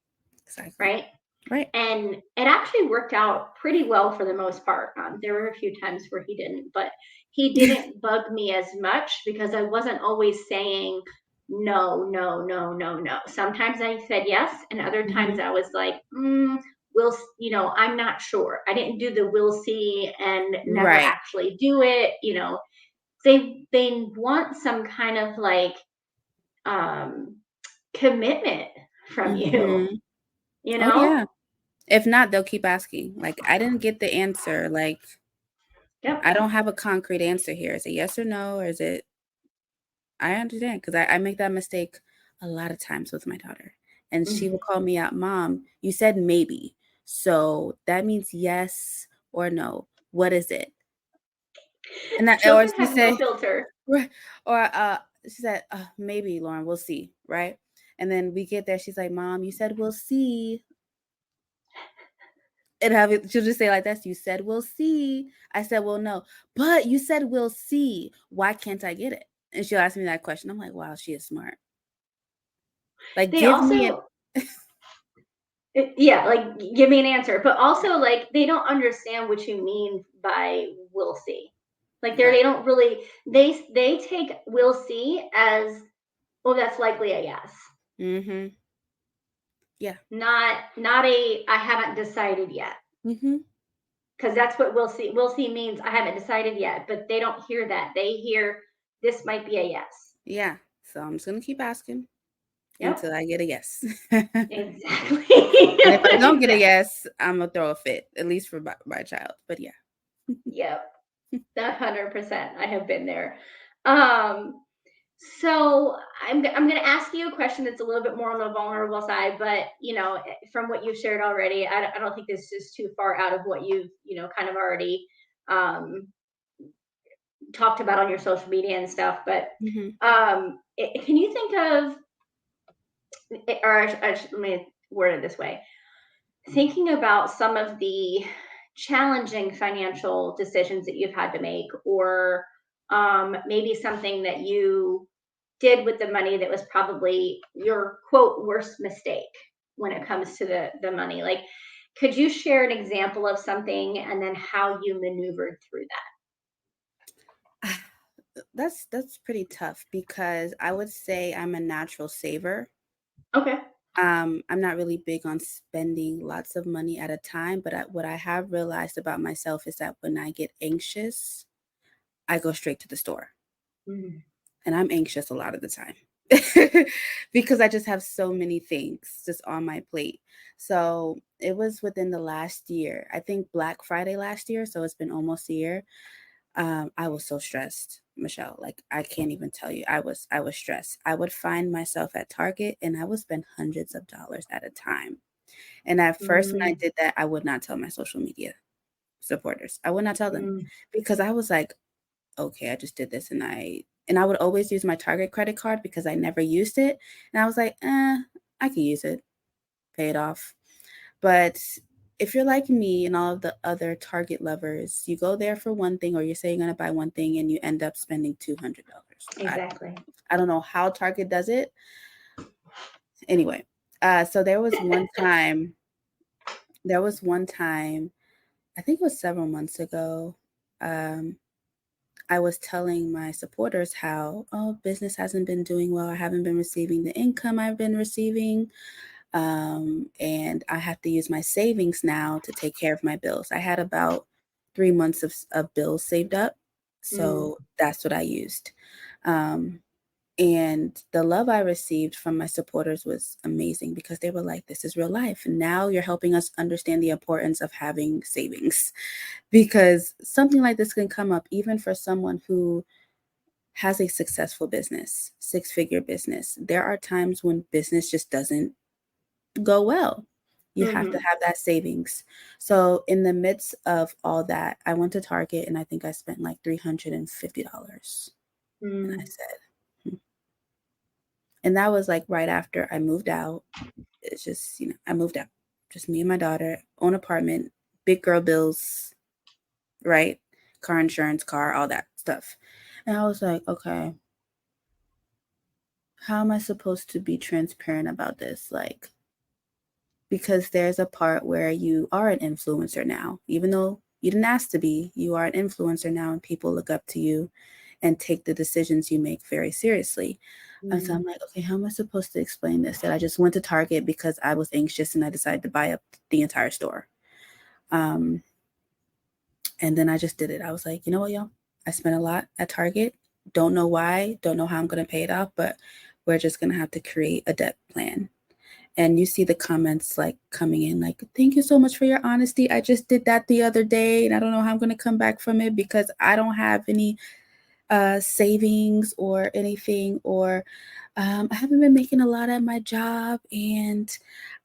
Speaker 2: Exactly.
Speaker 1: right?
Speaker 2: Right.
Speaker 1: And it actually worked out pretty well for the most part. There were a few times where he didn't, but he didn't bug me as much because I wasn't always saying no, no, no, no, no. Sometimes I said yes, and other times
Speaker 2: Mm-hmm.
Speaker 1: I was like, I'm not sure. I didn't do the we'll see and never
Speaker 2: Right.
Speaker 1: actually do it. They want some kind of like um, commitment from you.
Speaker 2: Mm-hmm.
Speaker 1: You
Speaker 2: Oh
Speaker 1: know?
Speaker 2: yeah. If not, they'll keep asking. Like, I didn't get the answer. Like,
Speaker 1: Yep.
Speaker 2: I don't have a concrete answer here. Is it yes or no? Or is it, I understand. Because I make that mistake a lot of times with my daughter. And she will call me out, Mom, you said maybe. So that means yes or no. What is it? And that, or
Speaker 1: Children
Speaker 2: she
Speaker 1: have no
Speaker 2: say,
Speaker 1: filter.
Speaker 2: right, or she said, maybe, Lauren, we'll see, right? And then we get there, she's like, Mom, you said we'll see. And she'll just say like this, you said we'll see. I said, well, no, but you said we'll see. Why can't I get it? And she'll ask me that question. I'm like, wow, she is smart. Like,
Speaker 1: They
Speaker 2: give me
Speaker 1: also, yeah, like give me an answer, but
Speaker 2: right,
Speaker 1: also like they don't understand what you mean by "we'll see." Like
Speaker 2: right.
Speaker 1: they don't really they take "we'll see" as, oh, that's likely a yes,
Speaker 2: Mm-hmm. Yeah.
Speaker 1: not a I haven't decided yet,
Speaker 2: Mm-hmm.
Speaker 1: because that's what "we'll see." "We'll see" means I haven't decided yet, but they don't hear that. They hear this might be a yes.
Speaker 2: Yeah. So I'm just gonna keep asking
Speaker 1: Yep,
Speaker 2: until I get a yes. And
Speaker 1: exactly.
Speaker 2: if I don't get a
Speaker 1: Exactly.
Speaker 2: yes, I'm gonna throw a fit, at least for my child. But yeah.
Speaker 1: Yep. 100%. I have been there. Um, so I'm going to ask you a question that's a little bit more on the vulnerable side, but from what you've shared already, I don't think this is too far out of what you've kind of already um, talked about on your social media and stuff. But
Speaker 2: Mm-hmm.
Speaker 1: can you think of, or let me word it this way: thinking about some of the challenging financial decisions that you've had to make, or maybe something that you did with the money that was probably your quote worst mistake when it comes to the money. Like, could you share an example of something and then how you maneuvered through
Speaker 2: That's pretty tough because I would say I'm a natural saver.
Speaker 1: that? Okay.
Speaker 2: I'm not really big on spending lots of money at a time, but what I have realized about myself is that when I get anxious, I go straight to the store.
Speaker 1: Mm.
Speaker 2: And I'm anxious a lot of the time because I just have so many things just on my plate. So it was within the last year, I think Black Friday last year. So it's been almost a year. I was so stressed, Michelle. Like I can't even tell you. I was stressed. I would find myself at Target and I would spend hundreds of dollars at a time. And at first when I
Speaker 1: Mm.
Speaker 2: did that, I would not tell my social media supporters. I would not tell them
Speaker 1: Mm.
Speaker 2: because I was like, okay, I just did this and I would always use my Target credit card because I never used it. And I was like, I can use it, pay it off. But if you're like me and all of the other Target lovers, you go there for one thing or you say you're going to buy one thing and you end up spending $200.
Speaker 1: Exactly.
Speaker 2: I don't know how Target does it. Anyway, so there was one time, I think it was several months ago. Um, I was telling my supporters how, oh, business hasn't been doing well. I haven't been receiving the income I've been receiving. And I have to use my savings now to take care of my bills. I had about 3 months of bills saved up.
Speaker 1: Mm.
Speaker 2: So that's what I used. Um, and the love I received from my supporters was amazing because they were like, this is real life. Now you're helping us understand the importance of having savings, because something like this can come up even for someone who has a successful business, 6-figure business. There are times when business just doesn't go well. You have to
Speaker 1: Mm-hmm.
Speaker 2: have that savings. So in the midst of all that, I went to Target and I think I spent like $350. And I
Speaker 1: Mm.
Speaker 2: said, hmm. And that was like right after I moved out. It's just, I moved out. Just me and my daughter, own apartment, big girl bills, right? Car insurance, car, all that stuff. And I was like, okay, how am I supposed to be transparent about this? Like, because there's a part where you are an influencer now, even though you didn't ask to be, you are an influencer now, and people look up to you and take the decisions you make very seriously. And so
Speaker 1: Mm.
Speaker 2: I'm like, okay, how am I supposed to explain this? That I just went to Target because I was anxious and I decided to buy up the entire store. Um, and then I just did it. I was like, you know what, y'all? I spent a lot at Target. Don't know why, don't know how I'm going to pay it off, but we're just going to have to create a debt plan. And you see the comments like coming in like, thank you so much for your honesty. I just did that the other day and I don't know how I'm going to come back from it because I don't have any savings or anything, or I haven't been making a lot at my job, and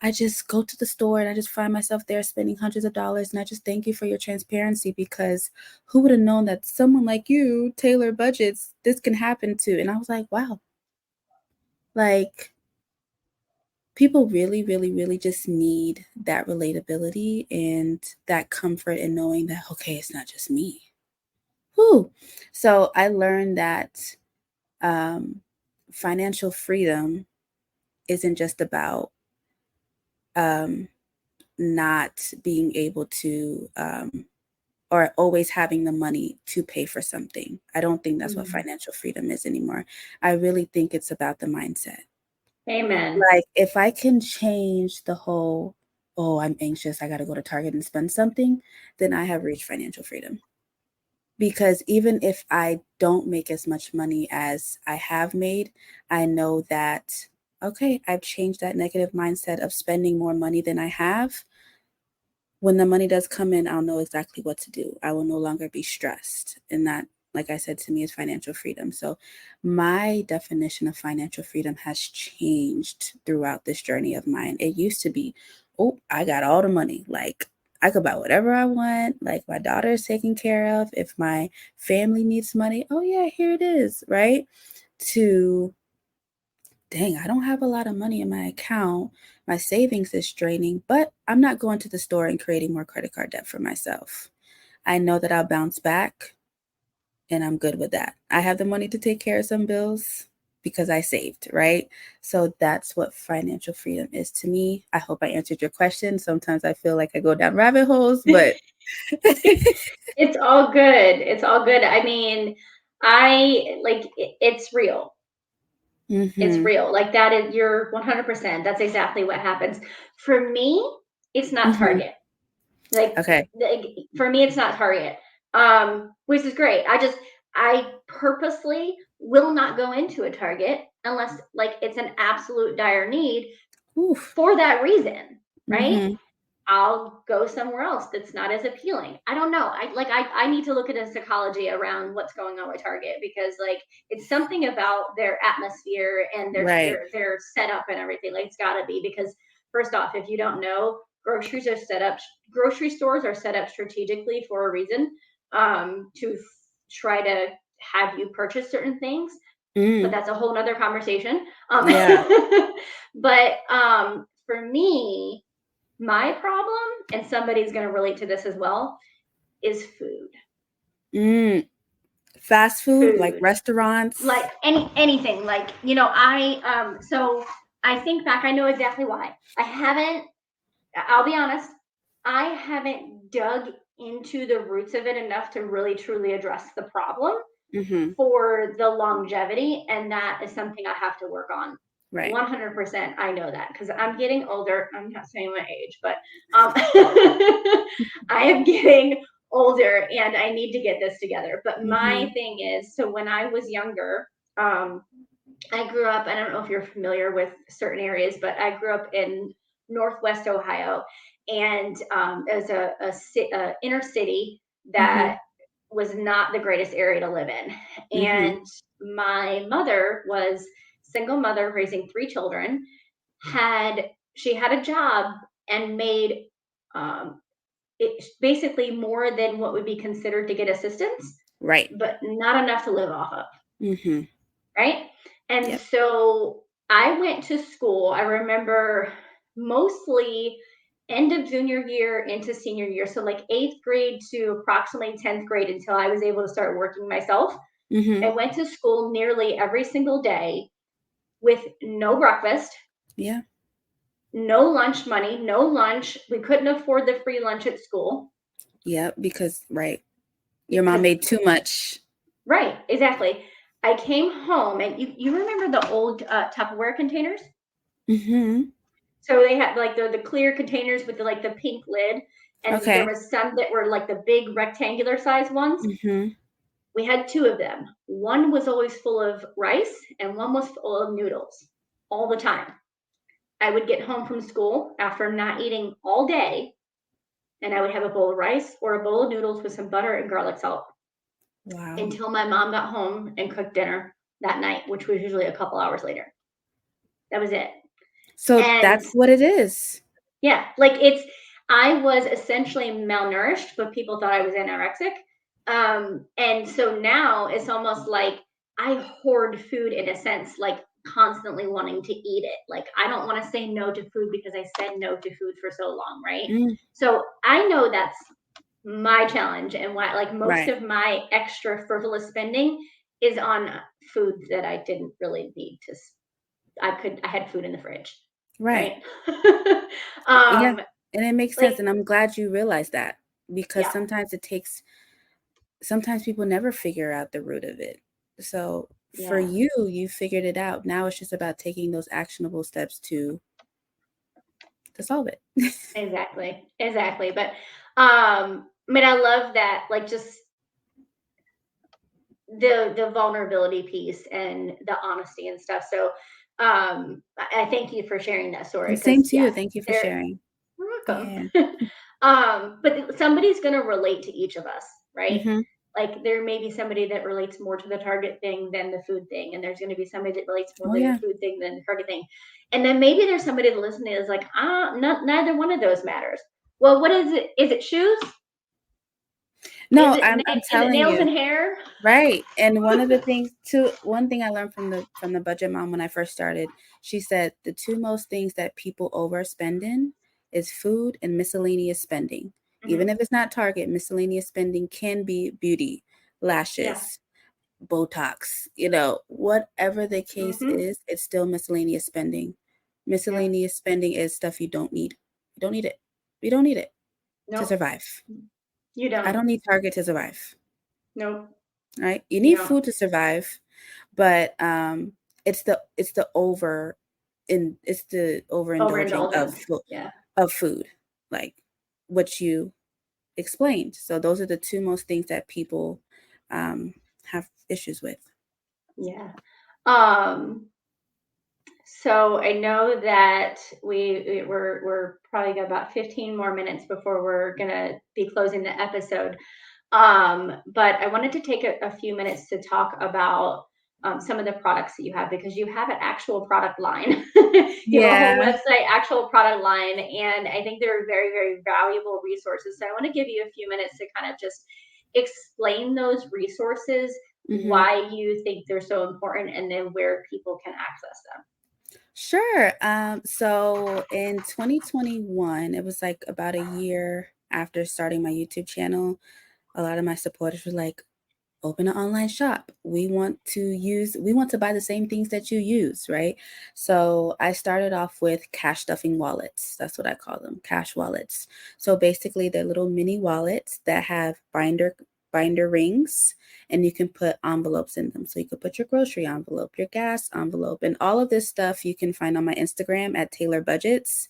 Speaker 2: I just go to the store and I just find myself there spending hundreds of dollars. And I just thank you for your transparency, because who would have known that someone like you, Taylor Budgets, this can happen to? And I was like, wow, like people really, really, really just need that relatability and that comfort in knowing that, okay, it's not just me. Whew. So I learned that um, financial freedom isn't just about um, not being able to or always having the money to pay for something. I don't think that's what
Speaker 1: Mm.
Speaker 2: financial freedom is anymore. I really think it's about the mindset.
Speaker 1: Amen.
Speaker 2: Like if I can change the whole, oh, I'm anxious, I got to go to Target and spend something, then I have reached financial freedom. Because even if I don't make as much money as I have made, I know that, okay, I've changed that negative mindset of spending more money than I have. When the money does come in, I'll know exactly what to do. I will no longer be stressed. And that, like I said, to me is financial freedom. So my definition of financial freedom has changed throughout this journey of mine. It used to be, oh, I got all the money. Like I could buy whatever I want. Like my daughter is taken care of. If my family needs money, oh yeah, here it is, right? To dang, I don't have a lot of money in my account. My savings is draining, but I'm not going to the store and creating more credit card debt for myself. I know that I'll bounce back and I'm good with that. I have the money to take care of some bills because I saved, right? So that's what financial freedom is to me. I hope I answered your question. Sometimes I feel like I go down rabbit holes, but
Speaker 1: It's all good. It's all good. I mean, I like it's real. It's
Speaker 2: mm-hmm,
Speaker 1: real. Like that is you're 100%. That's exactly what happens. For me, it's not
Speaker 2: mm-hmm.
Speaker 1: Target. Like,
Speaker 2: Okay.
Speaker 1: like for me, it's not Target. Which is great. I purposely will not go into a Target unless like it's an absolute dire need
Speaker 2: Oof.
Speaker 1: for that reason, right?
Speaker 2: Mm-hmm.
Speaker 1: I'll go somewhere else that's not as appealing. I don't know. I need to look at the psychology around what's going on with Target, because like it's something about their atmosphere and
Speaker 2: Right.
Speaker 1: their setup and everything. Like it's gotta be, because first off, if you don't know, grocery stores are set up strategically for a reason, to try to have you purchase certain things, but
Speaker 2: Mm.
Speaker 1: that's a whole nother conversation.
Speaker 2: Yeah.
Speaker 1: But for me, my problem, and somebody's going to relate to this as well, is food.
Speaker 2: Mm. Fast food, like
Speaker 1: Food.
Speaker 2: restaurants.
Speaker 1: Like anything. Like, so I think back, I know exactly why. I'll be honest, I haven't dug into the roots of it enough to really truly address the problem
Speaker 2: Mm-hmm.
Speaker 1: for the longevity, and that is something I have to work on.
Speaker 2: Right.
Speaker 1: 100%. I know that because I'm getting older. I'm not saying my age, but I am getting older and I need to get this together. But my
Speaker 2: Mm-hmm.
Speaker 1: thing is, so when I was younger, I grew up, I don't know if you're familiar with certain areas, but I grew up in Northwest Ohio, and it was a inner city
Speaker 2: Mm-hmm.
Speaker 1: that was not the greatest area to live in.
Speaker 2: Mm-hmm.
Speaker 1: And my mother was single mother raising three children, she had a job and made it basically more than what would be considered to get assistance,
Speaker 2: Right.
Speaker 1: but not enough to live off of,
Speaker 2: Mm-hmm.
Speaker 1: right? And
Speaker 2: Yep.
Speaker 1: so I went to school. I remember mostly end of junior year into senior year. So like eighth grade to approximately 10th grade until I was able to start working myself. I
Speaker 2: Mm-hmm.
Speaker 1: went to school nearly every single day with no breakfast,
Speaker 2: Yeah.
Speaker 1: no lunch money, no lunch. We couldn't afford the free lunch at school
Speaker 2: Yeah. Because right. Your mom
Speaker 1: because,
Speaker 2: made too much.
Speaker 1: right, exactly. I came home and you remember the old Tupperware containers?
Speaker 2: Mm-hmm.
Speaker 1: So they had like the clear containers with like the pink lid, and there
Speaker 2: Okay.
Speaker 1: was some that were like the big rectangular size ones.
Speaker 2: Mm-hmm.
Speaker 1: We had two of them. One was always full of rice, and one was full of noodles all the time. I would get home from school after not eating all day, and I would have a bowl of rice or a bowl of noodles with some butter and garlic salt
Speaker 2: Wow.
Speaker 1: until my mom got home and cooked dinner that night, which was usually a couple hours later. That was it.
Speaker 2: So
Speaker 1: And
Speaker 2: that's what it is.
Speaker 1: yeah, like I was essentially malnourished, but people thought I was anorexic. And so now it's almost like I hoard food in a sense, like constantly wanting to eat it. Like I don't want to say no to food because I said no to food for so long, right?
Speaker 2: Mm,
Speaker 1: So I know that's my challenge, and why like most
Speaker 2: right.
Speaker 1: of my extra frivolous spending is on food that I didn't really need to. I had food in the fridge,
Speaker 2: Right.
Speaker 1: right?
Speaker 2: Yeah.
Speaker 1: um,
Speaker 2: And it makes
Speaker 1: like
Speaker 2: sense. And I'm glad you realized that because
Speaker 1: yeah,
Speaker 2: sometimes people never figure out the root of it. So for
Speaker 1: yeah,
Speaker 2: you, you figured it out. Now it's just about taking those actionable steps to solve it.
Speaker 1: exactly. But I mean, I love that, like just the vulnerability piece and the honesty and stuff. So I thank you for sharing that story
Speaker 2: And same
Speaker 1: because
Speaker 2: to you.
Speaker 1: yes,
Speaker 2: Thank you for
Speaker 1: there.
Speaker 2: sharing.
Speaker 1: You're welcome.
Speaker 2: Yeah.
Speaker 1: But somebody's going to relate to each of us, right?
Speaker 2: Mm-hmm.
Speaker 1: Like there may be somebody that relates more to the Target thing than the food thing, and there's going to be somebody that relates more
Speaker 2: Oh
Speaker 1: to the
Speaker 2: yeah.
Speaker 1: food thing than the Target thing, and then maybe there's somebody that listening is like, neither one of those matters. Well, what is it? Is it shoes?
Speaker 2: No, I'm
Speaker 1: Is it
Speaker 2: telling
Speaker 1: nails
Speaker 2: you.
Speaker 1: and hair?
Speaker 2: Right. And one of the things too, one thing I learned from the budget mom when I first started, she said the two most things that people overspend in is food and miscellaneous spending. Even
Speaker 1: Mm-hmm.
Speaker 2: if it's not Target, miscellaneous spending can be beauty,
Speaker 1: Yeah.
Speaker 2: lashes, Botox, whatever the case
Speaker 1: Mm-hmm.
Speaker 2: is, it's still miscellaneous spending.
Speaker 1: Yep.
Speaker 2: Miscellaneous spending is stuff you don't need. You don't need it. You don't need it to
Speaker 1: Nope.
Speaker 2: survive.
Speaker 1: You
Speaker 2: I
Speaker 1: don't.
Speaker 2: don't need Target to survive.
Speaker 1: Nope.
Speaker 2: Right? You
Speaker 1: You
Speaker 2: need
Speaker 1: don't.
Speaker 2: food to survive, but it's the overindulging
Speaker 1: Overindulgence. Yeah.
Speaker 2: of food, like what you explained. So those are the two most things that people have issues with.
Speaker 1: Yeah. Um, So I know that we're probably got about 15 more minutes before we're gonna be closing the episode. But I wanted to take a few minutes to talk about some of the products that you have because you have an actual product line. You have a whole
Speaker 2: Yeah.
Speaker 1: website, actual product line, and I think they're very, very valuable resources. So I want to give you a few minutes to kind of just explain those resources,
Speaker 2: Hmm.
Speaker 1: why you think they're so important, and then where people can access them.
Speaker 2: Sure. So in 2021, it was like about a year after starting my YouTube channel, a lot of my supporters were like, open an online shop. We want to buy the same things that you use, right? So I started off with cash stuffing wallets. That's what I call them, cash wallets. So basically they're little mini wallets that have binder rings, and you can put envelopes in them. So you could put your grocery envelope, your gas envelope, and all of this stuff you can find on my Instagram at Taylor Budgets.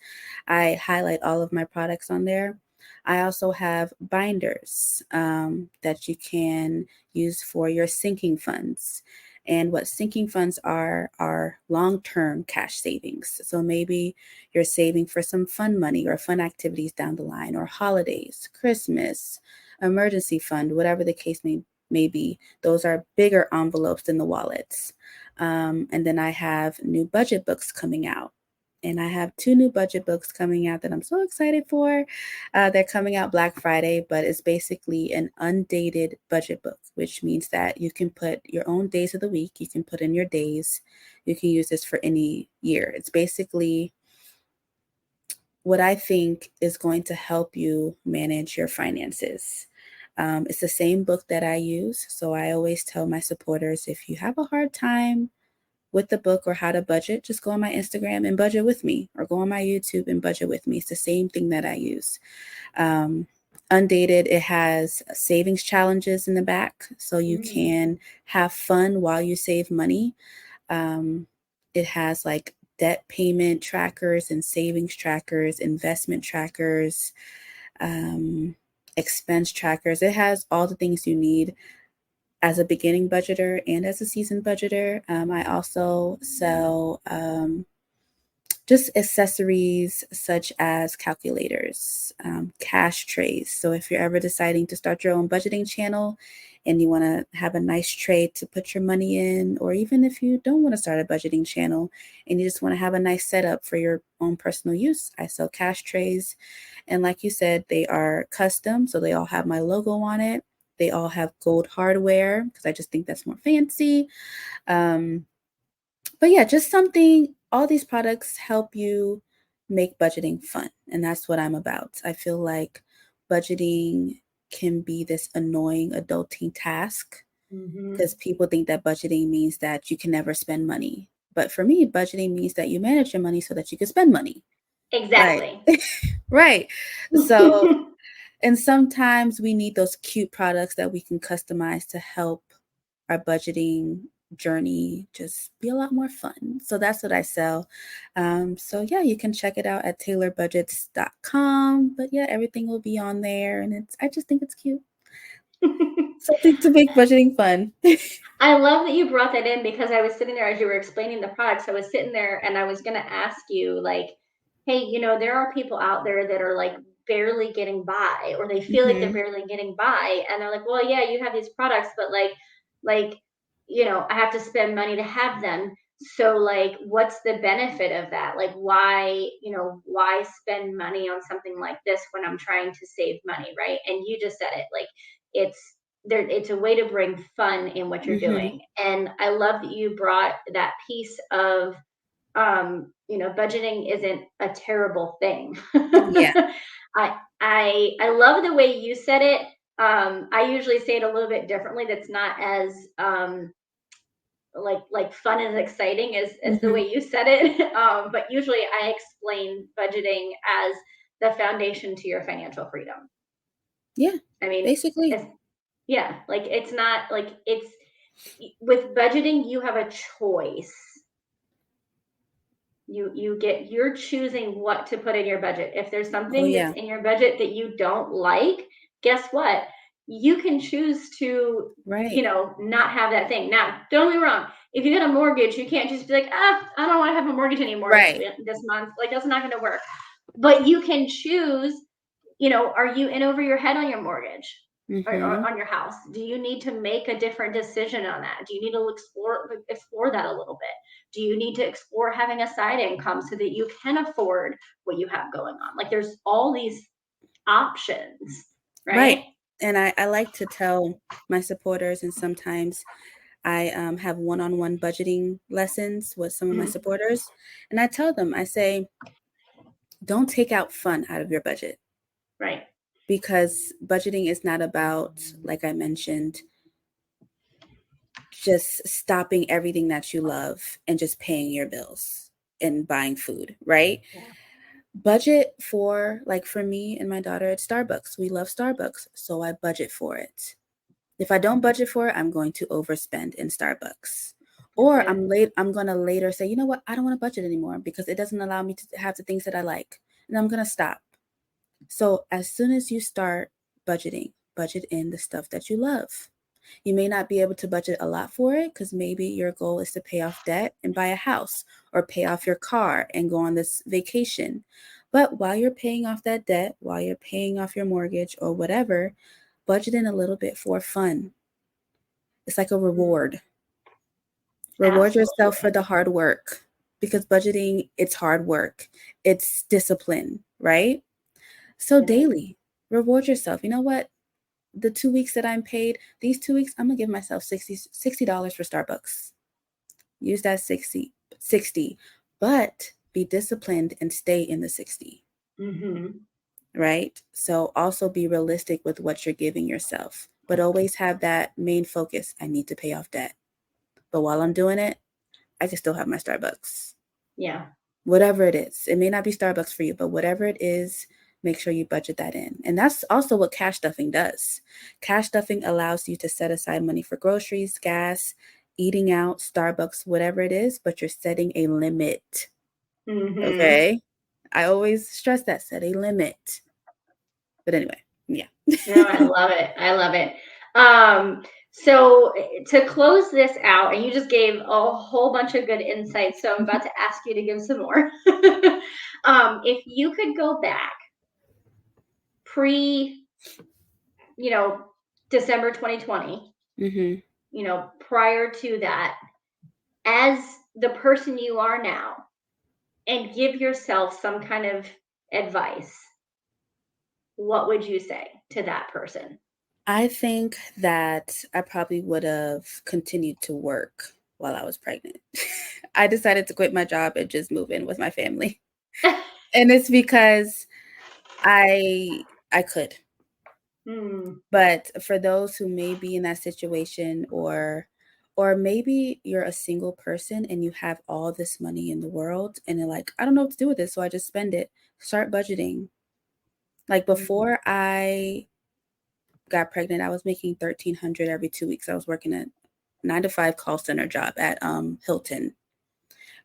Speaker 2: I highlight all of my products on there. I also have binders that you can use for your sinking funds. And what sinking funds are long-term cash savings. So maybe you're saving for some fun money or fun activities down the line, or holidays, Christmas, emergency fund, whatever the case may be. Those are bigger envelopes than the wallets. And then I have new budget books coming out. And I have 2 new budget books coming out that I'm so excited for. They're coming out Black Friday, but it's basically an undated budget book, which means that you can put your own days of the week, you can put in your days, you can use this for any year. It's basically what I think is going to help you manage your finances. It's the same book that I use. So I always tell my supporters, if you have a hard time with the book or how to budget, just go on my Instagram and budget with me, or go on my YouTube and budget with me. It's the same thing that I use. Undated, it has savings challenges in the back, so you can have fun while you save money. It has like debt payment trackers and savings trackers, investment trackers, expense trackers. It has all the things you need as a beginning budgeter and as a seasoned budgeter. I also sell just accessories such as calculators, cash trays. So if you're ever deciding to start your own budgeting channel and you want to have a nice tray to put your money in, or even if you don't want to start a budgeting channel and you just want to have a nice setup for your own personal use, I sell cash trays. And like you said, they are custom, so they all have my logo on it. They all have gold hardware because I just think that's more fancy. But yeah, just something, all these products help you make budgeting fun. And that's what I'm about. I feel like budgeting can be this annoying adulting task because people think that budgeting means that you can never spend money. But for me, budgeting means that you manage your money so that you can spend money. Like,
Speaker 1: Exactly.
Speaker 2: right. So, and sometimes we need those cute products that we can customize to help our budgeting journey just be a lot more fun. So that's what I sell. So yeah, you can check it out at taylorbudgets.com. But yeah, everything will be on there, and I just think it's cute. Something to make budgeting fun.
Speaker 1: I love that you brought that in, because I was sitting there as you were explaining the products. I was sitting there and I was going to ask you, like, hey, there are people out there that are like barely getting by, or they feel like they're
Speaker 2: Mm-hmm.
Speaker 1: barely getting by. And they're like, well, yeah, you have these products, but like, I have to spend money to have them. So, like, what's the benefit of that? Like, why spend money on something like this when I'm trying to save money, right? And you just said it, like, it's it's a way to bring fun in what you're
Speaker 2: Mm-hmm.
Speaker 1: doing. And I love that you brought that piece of, budgeting isn't a terrible thing.
Speaker 2: Yeah.
Speaker 1: I love the way you said it. I usually say it a little bit differently. That's not as like fun and exciting as the
Speaker 2: Mm-hmm.
Speaker 1: way you said it. But usually I explain budgeting as the foundation to your financial freedom.
Speaker 2: Yeah.
Speaker 1: I mean,
Speaker 2: Basically.
Speaker 1: it's, yeah, like, it's not like it's, with budgeting you have a choice. You're choosing what to put in your budget. If there's
Speaker 2: Oh
Speaker 1: something that's
Speaker 2: yeah.
Speaker 1: in your budget that you don't like, guess what? You can choose to,
Speaker 2: Right.
Speaker 1: not have that thing. Now, don't be wrong. If you get a mortgage, you can't just be like, I don't want to have a mortgage anymore
Speaker 2: Right.
Speaker 1: this month. Like, that's not going to work. But you can choose, are you in over your head on your mortgage, or
Speaker 2: Mm-hmm.
Speaker 1: on your house? Do you need to make a different decision on that? Do you need to explore that a little bit? Do you need to explore having a side income so that you can afford what you have going on? Like, there's all these options,
Speaker 2: Right.
Speaker 1: right?
Speaker 2: And I like to tell my supporters, and sometimes I have one-on-one budgeting lessons with some of my
Speaker 1: Mhm.
Speaker 2: supporters. And I tell them, I say, don't take out fun out of your budget,
Speaker 1: Right.
Speaker 2: because budgeting is not about, like I mentioned, just stopping everything that you love and just paying your bills and buying food, right?
Speaker 1: Yeah.
Speaker 2: Budget for, like for me and my daughter, it's Starbucks. We love Starbucks, so I budget for it. If I don't budget for it, I'm going to overspend in Starbucks.
Speaker 1: That's
Speaker 2: Or
Speaker 1: it.
Speaker 2: I'm going to later say, you know what? I don't want to budget anymore because it doesn't allow me to have the things that I like. And I'm going to stop. So as soon as you start budgeting, budget in the stuff that you love. You may not be able to budget a lot for it because maybe your goal is to pay off debt and buy a house, or pay off your car and go on this vacation. But while you're paying off that debt, while you're paying off your mortgage or whatever, budget in a little bit for fun. It's like a reward. Reward yourself for
Speaker 1: Absolutely.
Speaker 2: the hard work, because budgeting, it's hard work. It's discipline, right? So
Speaker 1: It is.
Speaker 2: daily, reward yourself. You know what? The 2 weeks that I'm paid, these 2 weeks, I'm gonna give myself $60 for Starbucks. Use that 60, but be disciplined and stay in the 60,
Speaker 1: Mm-hmm.
Speaker 2: right? So also be realistic with what you're giving yourself, but always have that main focus. I need to pay off debt. But while I'm doing it, I can still have my Starbucks.
Speaker 1: Yeah.
Speaker 2: Whatever it is. It may not be Starbucks for you, but whatever it is, make sure you budget that in. And that's also what cash stuffing does. Cash stuffing allows you to set aside money for groceries, gas, eating out, Starbucks, whatever it is, but you're setting a limit.
Speaker 1: Mm-hmm.
Speaker 2: Okay? I always stress that, set a limit. But anyway, yeah.
Speaker 1: No, I love it. I love it. So to close this out, and you just gave a whole bunch of good insights, so I'm about to ask you to give some more. If you could go back pre, you know, December 2020,
Speaker 2: Mm-hmm.
Speaker 1: prior to that, as the person you are now, and give yourself some kind of advice, what would you say to that person?
Speaker 2: I think that I probably would have continued to work while I was pregnant. I decided to quit my job and just move in with my family. And it's because I could.
Speaker 1: Hmm.
Speaker 2: But for those who may be in that situation, or maybe you're a single person and you have all this money in the world and you're like, I don't know what to do with it, so I just spend it. Start budgeting. Like before I got pregnant, I was making 1,300 every 2 weeks. I was working a 9 to 5 call center job at Hilton,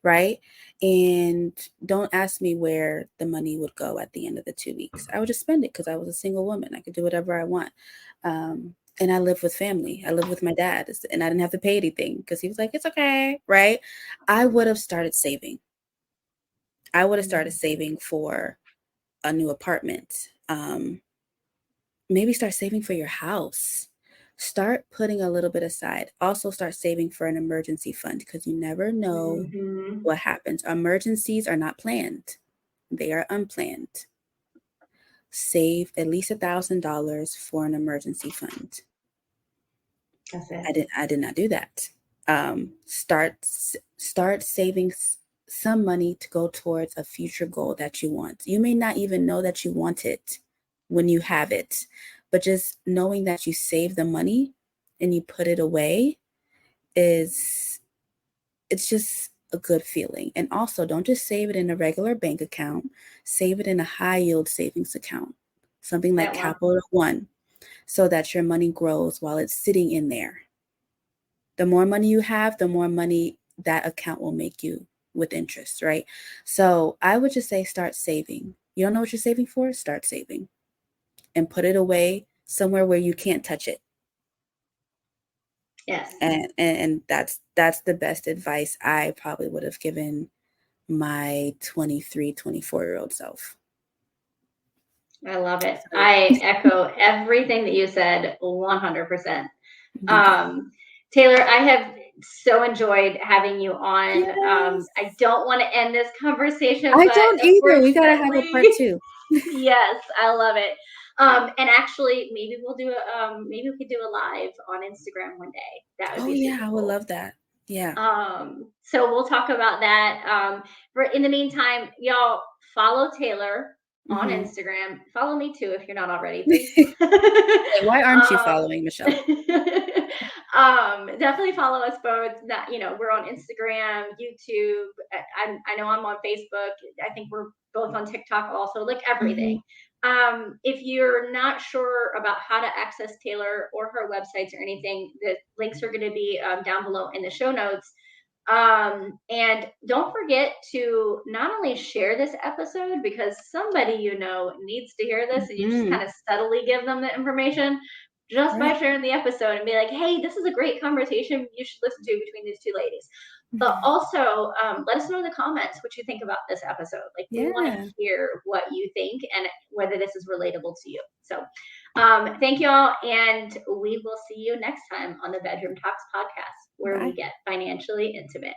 Speaker 2: right? And don't ask me where the money would go at the end of the 2 weeks. I would just spend it because I was a single woman. I could do whatever I want. And I live with family. I live with my dad, and I didn't have to pay anything because he was like, it's okay, right? I would have started saving. I would have started saving for a new apartment. Maybe start saving for your house. Start putting a little bit aside. Also, start saving for an emergency fund because you never know
Speaker 1: Mm-hmm.
Speaker 2: what happens. Emergencies are not planned, they are unplanned. Save at least $1,000 for an emergency fund.
Speaker 1: That's it.
Speaker 2: I did not do that. Start saving some money to go towards a future goal that you want. You may not even know that you want it when you have it, but just knowing that you save the money and you put it away is it's just a good feeling. And also, don't just save it in a regular bank account, save it in a high yield savings account, something like
Speaker 1: That one.
Speaker 2: Capital One, so that your money grows while it's sitting in there. The more money you have, the more money that account will make you with interest, right? So I would just say start saving. You don't know what you're saving for? Start saving and put it away somewhere where you can't touch it.
Speaker 1: Yes.
Speaker 2: And that's the best advice I probably would have given my 23, 24-year-old self.
Speaker 1: I love it.
Speaker 2: So,
Speaker 1: I echo everything that you said 100%.
Speaker 2: thank you.
Speaker 1: Taylor, I have so enjoyed having you on.
Speaker 2: Yes.
Speaker 1: I don't want to end this conversation,
Speaker 2: I
Speaker 1: but
Speaker 2: don't either. We gotta have a part
Speaker 1: unfortunately,
Speaker 2: 2.
Speaker 1: yes, I love it. And actually, maybe we'll do maybe we could do a live on Instagram one day. That would
Speaker 2: Oh
Speaker 1: be
Speaker 2: yeah,
Speaker 1: super
Speaker 2: I would
Speaker 1: cool.
Speaker 2: love that. Yeah.
Speaker 1: So we'll talk about that. For in the meantime, y'all follow Taylor on
Speaker 2: Mm-hmm.
Speaker 1: Instagram. Follow me too if you're not already, please.
Speaker 2: Why aren't you
Speaker 1: um,
Speaker 2: following Michelle?
Speaker 1: definitely follow us both. That we're on Instagram, YouTube. I know I'm on Facebook. I think we're both on TikTok also. Like
Speaker 2: Mm-hmm.
Speaker 1: everything. If you're not sure about how to access Taylor or her websites or anything, the links are going to be down below in the show notes. And don't forget to not only share this episode because somebody you know needs to hear this, and you just kind of subtly give them the information just by
Speaker 2: Right.
Speaker 1: sharing the episode and be like, hey, this is a great conversation you should listen to between these two ladies. But also, let us know in the comments what you think about this episode. Like, we want to
Speaker 2: Yeah.
Speaker 1: hear what you think and whether this is relatable to you. So, thank you all, and we will see you next time on the Bedroom Talks podcast, where we
Speaker 2: Bye.
Speaker 1: get financially intimate.